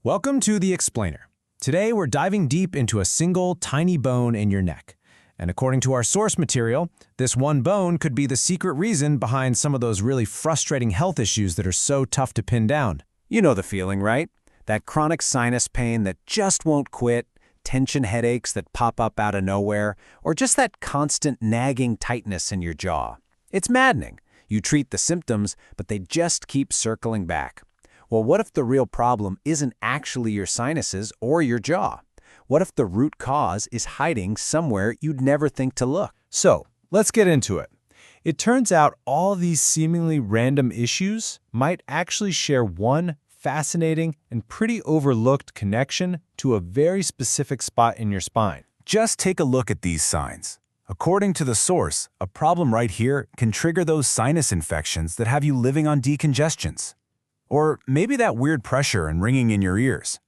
Welcome to The Explainer. Today we're diving deep into a single tiny bone in your neck. And according to our source material, this one bone could be the secret reason behind some of those really frustrating health issues that are so tough to pin down. You know the feeling, right? That chronic sinus pain that just won't quit, tension headaches that pop up out of nowhere, or just that constant nagging tightness in your jaw. It's maddening. You treat the symptoms, but they just keep circling back. Well, what if the real problem isn't actually your sinuses or your jaw? What if the root cause is hiding somewhere you'd never think to look? So, let's get into it. It turns out all these seemingly random issues might actually share one fascinating and pretty overlooked connection to a very specific spot in your spine. Just take a look at these signs. According to the source, a problem right here can trigger those sinus infections that have you living on decongestions. Or maybe that weird pressure and ringing in your ears.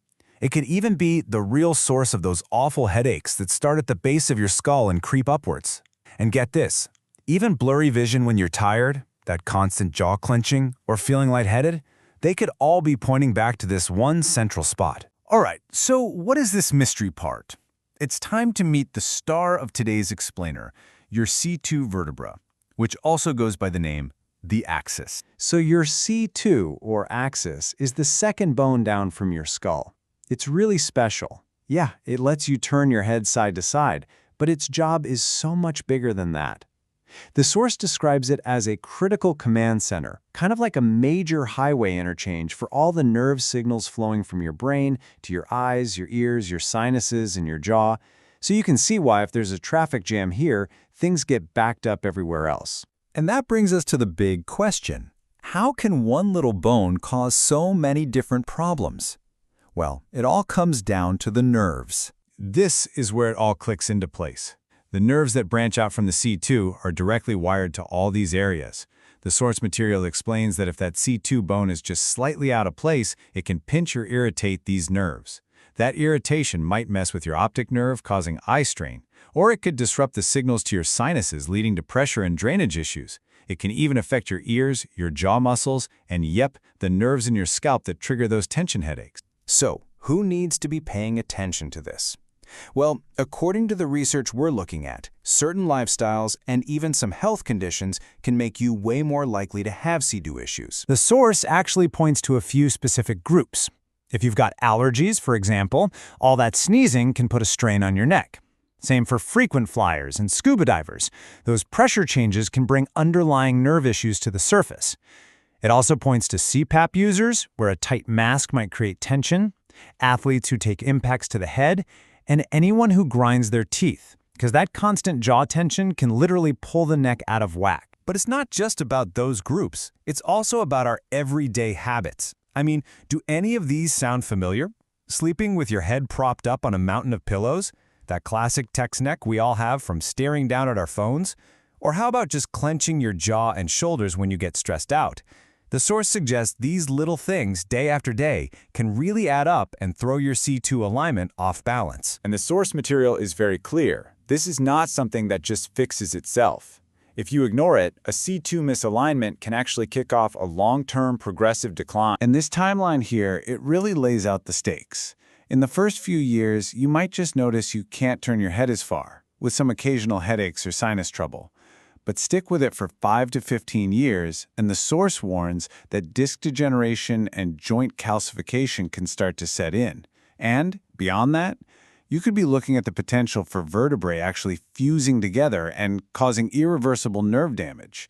It could even be the real source of those awful headaches that start at the base of your skull and creep upwards. And get this, even blurry vision when you're tired, that constant jaw clenching, or feeling lightheaded, they could all be pointing back to this one central spot. All right, so what is this mystery part? It's time to meet the star of today's explainer, your C2 vertebra, which also goes by the name the axis. So your C2, or axis, is the second bone down from your skull. It's really special. Yeah, it lets you turn your head side to side, but its job is so much bigger than that. The source describes it as a critical command center, kind of like a major highway interchange for all the nerve signals flowing from your brain to your eyes, your ears, your sinuses, and your jaw. So you can see why if there's a traffic jam here, things get backed up everywhere else. And that brings us to the big question. How can one little bone cause so many different problems? Well, it all comes down to the nerves. This is where it all clicks into place. The nerves that branch out from the C2 are directly wired to all these areas. The source material explains that if that C2 bone is just slightly out of place, it can pinch or irritate these nerves. That irritation might mess with your optic nerve, causing eye strain, or it could disrupt the signals to your sinuses, leading to pressure and drainage issues. It can even affect your ears, your jaw muscles, and the nerves in your scalp that trigger those tension headaches. So, who needs to be paying attention to this? Well, according to the research we're looking at, certain lifestyles and even some health conditions can make you way more likely to have C2 issues. The source actually points to a few specific groups. If you've got allergies, for example, all that sneezing can put a strain on your neck. Same for frequent flyers and scuba divers. Those pressure changes can bring underlying nerve issues to the surface. It also points to CPAP users, where a tight mask might create tension, athletes who take impacts to the head, and anyone who grinds their teeth, because that constant jaw tension can literally pull the neck out of whack. But it's not just about those groups. It's also about our everyday habits. I mean, do any of these sound familiar? Sleeping with your head propped up on a mountain of pillows? That classic text neck we all have from staring down at our phones? Or how about just clenching your jaw and shoulders when you get stressed out? The source suggests these little things, day after day, can really add up and throw your C2 alignment off balance. And the source material is very clear. This is not something that just fixes itself. If you ignore it, a C2 misalignment can actually kick off a long-term progressive decline. And this timeline here, it really lays out the stakes. In the first few years, you might just notice you can't turn your head as far, with some occasional headaches or sinus trouble. But stick with it for 5 to 15 years, and the source warns that disc degeneration and joint calcification can start to set in. And, beyond that, you could be looking at the potential for vertebrae actually fusing together and causing irreversible nerve damage.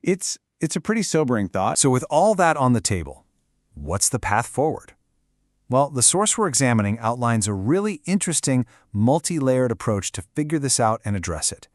It's a pretty sobering thought. So with all that on the table, what's the path forward? Well, the source we're examining outlines a really interesting, multi-layered approach to figure this out and address it.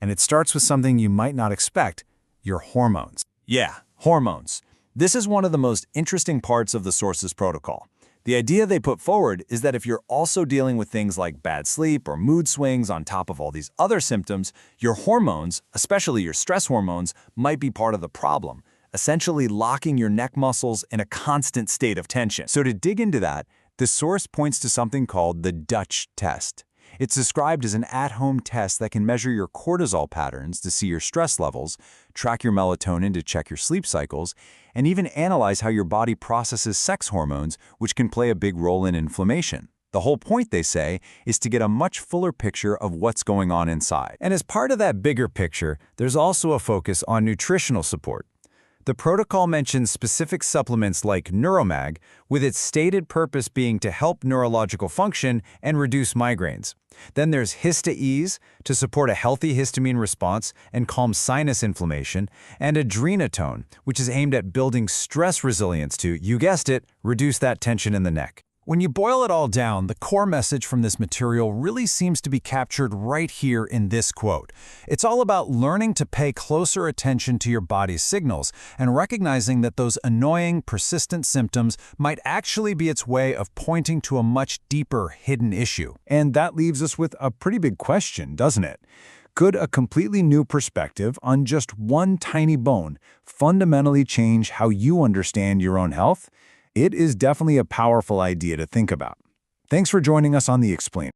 And it starts with something you might not expect, your hormones. Yeah, hormones. This is one of the most interesting parts of the source's protocol. The idea they put forward is that if you're also dealing with things like bad sleep or mood swings on top of all these other symptoms, your hormones, especially your stress hormones, might be part of the problem, essentially locking your neck muscles in a constant state of tension. So to dig into that, the source points to something called the Dutch test. It's described as an at-home test that can measure your cortisol patterns to see your stress levels, track your melatonin to check your sleep cycles, and even analyze how your body processes sex hormones, which can play a big role in inflammation. The whole point, they say, is to get a much fuller picture of what's going on inside. And as part of that bigger picture, there's also a focus on nutritional support. The protocol mentions specific supplements like Neuromag, with its stated purpose being to help neurological function and reduce migraines. Then there's HistaEase to support a healthy histamine response and calm sinus inflammation, and Adrenatone, which is aimed at building stress resilience to, you guessed it, reduce that tension in the neck. When you boil it all down, the core message from this material really seems to be captured right here in this quote. It's all about learning to pay closer attention to your body's signals and recognizing that those annoying, persistent symptoms might actually be its way of pointing to a much deeper, hidden issue. And that leaves us with a pretty big question, doesn't it? Could a completely new perspective on just one tiny bone fundamentally change how you understand your own health? It is definitely a powerful idea to think about. Thanks for joining us on The Explainer.